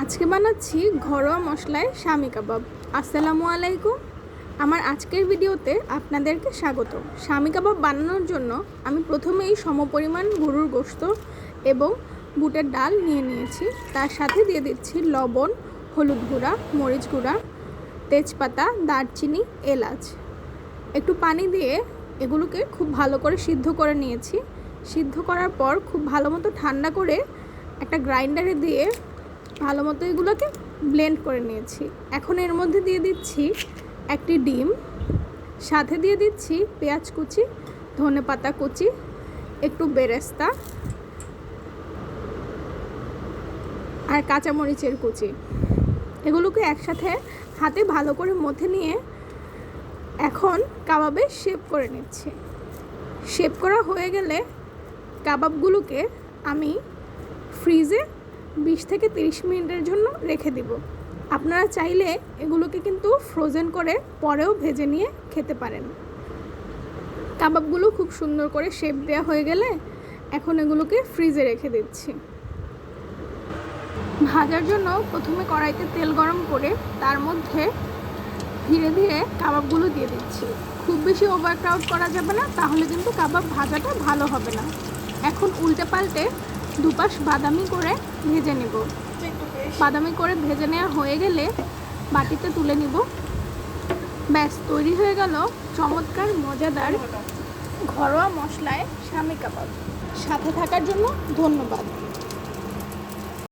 আজকে বানাচ্ছি ঘরোয়া মশলায় শামি কাবাব। আসসালামু আলাইকুম। আমার আজকের ভিডিওতে আপনাদেরকে স্বাগত। শামি কাবাব বানানোর জন্য আমি প্রথমেই সমপরিমাণ গরুর গোশত এবং বুটের ডাল নিয়ে নিয়েছি। তার সাথে দিয়ে দিচ্ছি লবণ, হলুদ গুঁড়া, মরিচ গুঁড়া, তেজপাতা, দারচিনি, এলাচ। একটু পানি দিয়ে এগুলোকে খুব ভালো করে সিদ্ধ করে নিয়েছি। সিদ্ধ করার পর খুব ভালো মতো ঠান্ডা করে একটা গ্রাইন্ডারে দিয়ে ভালো মতো এগুলোকে ব্লেন্ড করে নিয়েছি। এখন এর মধ্যে দিয়ে দিচ্ছি একটি ডিম, সাথে দিয়ে দিচ্ছি পেঁয়াজ কুচি, ধনেপাতা কুচি, একটু বেরেস্তা আর কাঁচামরিচের কুচি। এগুলোকে একসাথে হাতে ভালো করে মথে নিয়ে এখন কাবাবে শেপ করে নিচ্ছি। শেপ করা হয়ে গেলে কাবাবগুলোকে আমি ফ্রিজে 20 থেকে 30 মিনিটের জন্য রেখে দিব। আপনারা চাইলে এগুলোকে কিন্তু ফ্রোজেন করে পরেও ভেজে নিয়ে খেতে পারেন। কাবাবগুলো খুব সুন্দর করে শেপ দেওয়া হয়ে গেলে এখন এগুলোকে ফ্রিজে রেখে দিচ্ছি। ভাজার জন্য প্রথমে কড়াইতে তেল গরম করে তার মধ্যে ধীরে ধীরে কাবাবগুলো দিয়ে দিচ্ছি। খুব বেশি ওভারক্রাউড করা যাবে না, তাহলে কিন্তু কাবাব ভাজাটা ভালো হবে না। এখন উল্টে পাল্টে দুপাশ বাদামি করে ভেজে নেব। বাদামি করে ভেজে নেওয়া হয়ে গেলে বাটিতে তুলে নিব। ব্যাস, তৈরি হয়ে গেল চমৎকার মজাদার ঘরোয়া মশলায় শামি কাবাব। সাথে থাকার জন্য ধন্যবাদ।